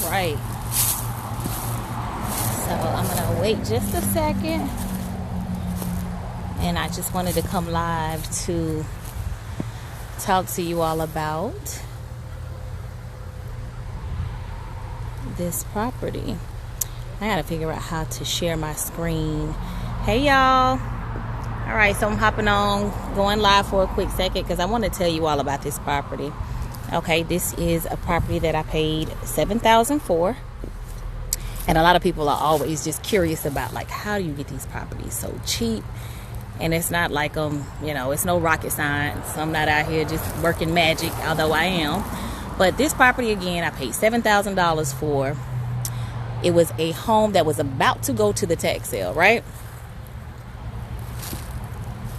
right. So I'm gonna wait just a second, and I just wanted to come live to talk to you all about this property. I gotta figure out how to share my screen. Hey y'all. All right, so I'm hopping on, going live for a quick second because I want to tell you all about this property. Okay, this is a property that I paid $7,000 for. And a lot of people are always just curious about, like, how do you get these properties so cheap? And it's not like, it's no rocket science. I'm not out here just working magic, although I am. But this property, again, I paid $7,000 for. It was a home that was about to go to the tax sale, right?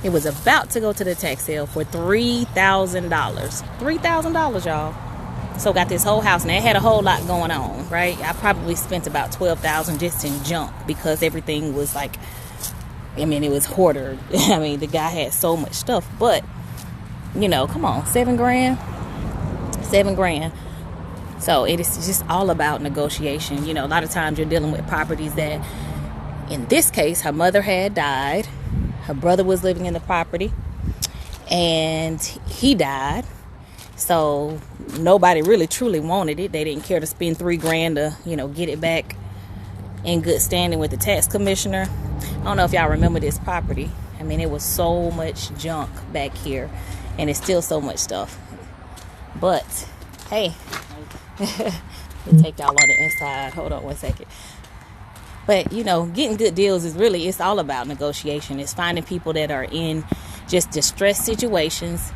It was about to go to the tax sale for $3,000. $3,000, y'all. So got this whole house, and it had a whole lot going on, right? I probably spent about $12,000 just in junk because everything was like, it was hoarder. The guy had so much stuff, but come on, $7,000. $7,000. So it is just all about negotiation. A lot of times you're dealing with properties that, in this case, her mother had died. Her brother was living in the property, and he died. So nobody really truly wanted it. They didn't care to spend $3,000 to, get it back in good standing with the tax commissioner. I don't know if y'all remember this property. It was so much junk back here, and it's still so much stuff. But hey, let me take y'all on the inside. Hold on one second. But, getting good deals it's all about negotiation. It's finding people that are in just distressed situations.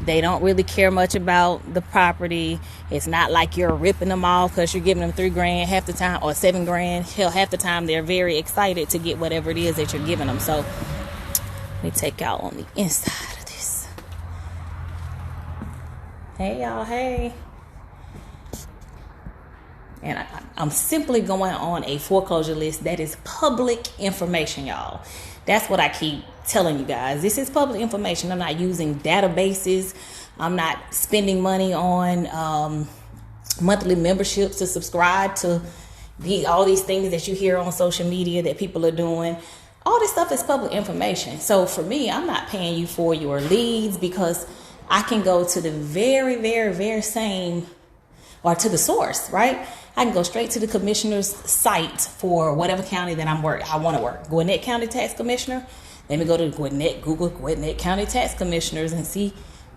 They don't really care much about the property. It's not like you're ripping them off because you're giving them $3,000 half the time, or $7,000. Hell, half the time they're very excited to get whatever it is that you're giving them. So let me take y'all on the inside of this. Hey, y'all. Hey. And I'm simply going on a foreclosure list that is public information, y'all. That's what I keep telling you guys. This is public information. I'm not using databases. I'm not spending money on monthly memberships to subscribe to all these things that you hear on social media that people are doing. All this stuff is public information. So for me, I'm not paying you for your leads because I can go to the very, very, very same, or to the source, right? I can go straight to the commissioner's site for whatever county that I want to work. Gwinnett County Tax Commissioner. Let me go to Google Gwinnett County Tax Commissioners and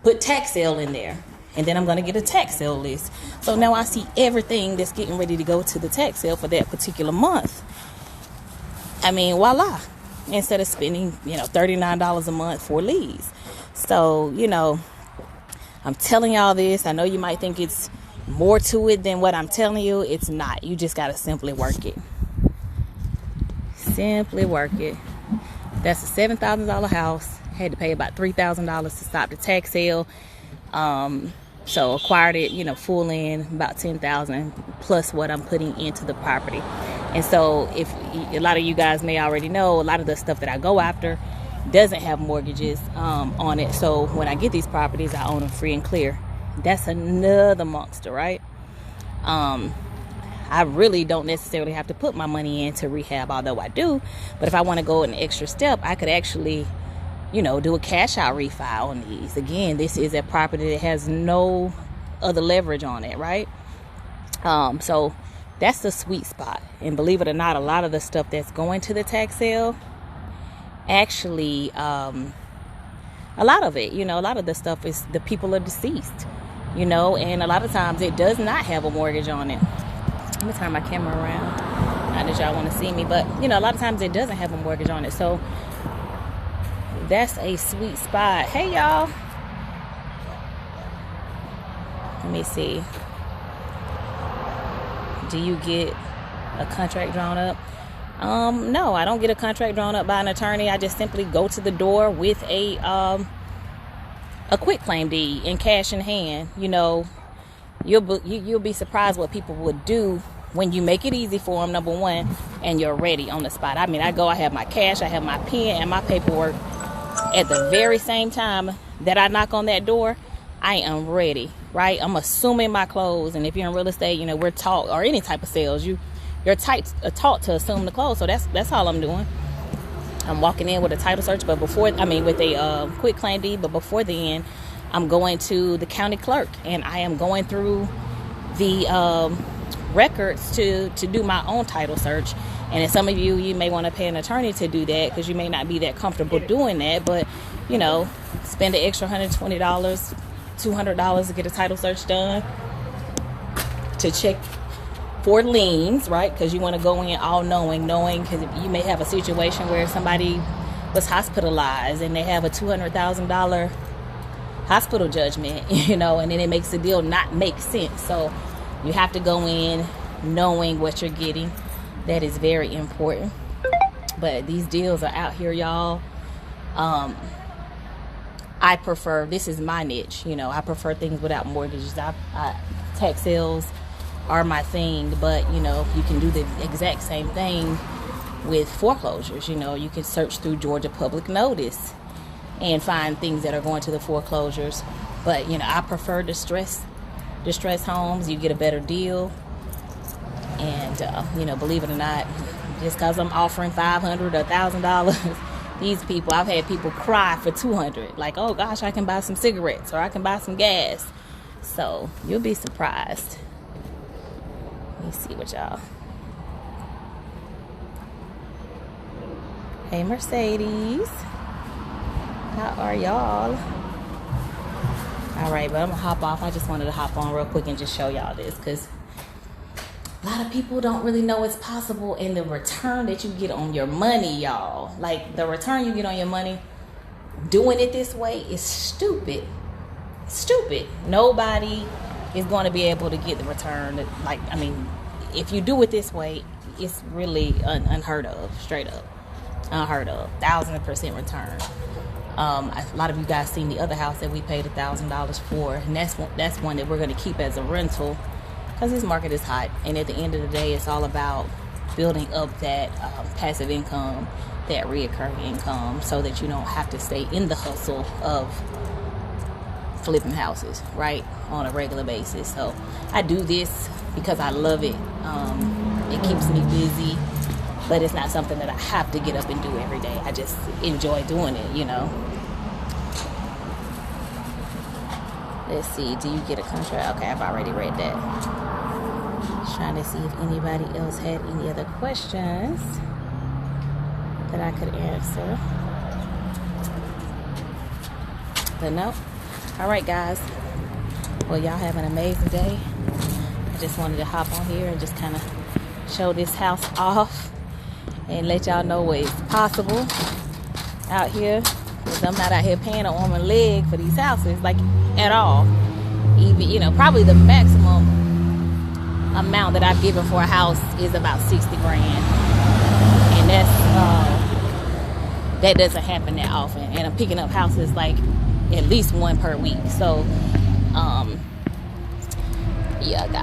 put tax sale in there. And then I'm going to get a tax sale list. So now I see everything that's getting ready to go to the tax sale for that particular month. Voila. Instead of spending, $39 a month for leads. So, I'm telling y'all this. I know you might think it's more to it than what I'm telling you. It's not. You just got to simply work it. Simply work it. That's a $7,000 house. Had to pay about $3,000 to stop the tax sale. So acquired it, full in, about $10,000 plus what I'm putting into the property. And so if a lot of you guys may already know, a lot of the stuff that I go after doesn't have mortgages on it. So when I get these properties, I own them free and clear. That's another monster, right? I really don't necessarily have to put my money into rehab, although I do. But if I want to go an extra step, I could actually, do a cash out refi on these. Again, this is a property that has no other leverage on it, right? So that's the sweet spot. And believe it or not, a lot of the stuff that's going to the tax sale, actually, a lot of it, a lot of the stuff is the people are deceased. And a lot of times it does not have a mortgage on it. Let me turn my camera around. Not that y'all want to see me, but, a lot of times it doesn't have a mortgage on it. So that's a sweet spot. Hey, y'all. Let me see. Do you get a contract drawn up? No, I don't get a contract drawn up by an attorney. I just simply go to the door with a quitclaim deed and cash in hand. You'll be surprised what people would do when you make it easy for them, number one, and you're ready on the spot. I have my cash, I have my pen and my paperwork. At the very same time that I knock on that door, I am ready right? I'm assuming my clothes, and if you're in real estate, you know, we're taught, or any type of sales, you're taught to assume the clothes. So that's all I'm doing. I'm walking in with a title search, but with a quit claim deed. But before then, I'm going to the county clerk, and I am going through the records to do my own title search. And some of you may want to pay an attorney to do that, because you may not be that comfortable doing that. But, you know, spend an extra $120, $200 to get a title search done, to check for liens, right? Because you want to go in all knowing, because you may have a situation where somebody was hospitalized and they have a $200,000 hospital judgment, you know, and then it makes the deal not make sense. So you have to go in knowing what you're getting. That is very important. But these deals are out here, y'all. I prefer, this is my niche, you know, I prefer things without mortgages. Tax sales are my thing, but you know, you can do the exact same thing with foreclosures. You know, you can search through Georgia Public Notice and find things that are going to the foreclosures. But you know, I prefer distress homes. You get a better deal. And you know, believe it or not, just because I'm offering $500 or $1,000, these people, I've had people cry for $200, like, oh gosh, I can buy some cigarettes, or I can buy some gas. So you'll be surprised. Let me see what y'all. Hey Mercedes, how are y'all? All right, but I'm gonna hop off. I just wanted to hop on real quick and just show y'all this, because a lot of people don't really know it's possible, and the return that you get on your money, y'all, like the return you get on your money doing it this way is stupid. Nobody is going to be able to get the return that, like, I mean, if you do it this way, it's really unheard of. Straight up unheard of. 1,000% return. A lot of you guys seen the other house that we paid $1,000 for, and that's one that we're going to keep as a rental, because this market is hot. And at the end of the day, it's all about building up that passive income, that reoccurring income, so that you don't have to stay in the hustle of flipping houses, right, on a regular basis. So I do this because I love it. It keeps me busy, but it's not something that I have to get up and do every day. I just enjoy doing it, you know. Let's see, do you get a contract? Okay, I've already read that. Trying to see if anybody else had any other questions that I could answer. But no. All right, guys. Well, y'all have an amazing day. I just wanted to hop on here and just kind of show this house off and let y'all know what is possible out here. Because I'm not out here paying an arm and leg for these houses, like, at all. Even, you know, probably the maximum amount that I've given for a house is about 60 grand, and that doesn't happen that often. And I'm picking up houses like at least one per week. So yeah, guys.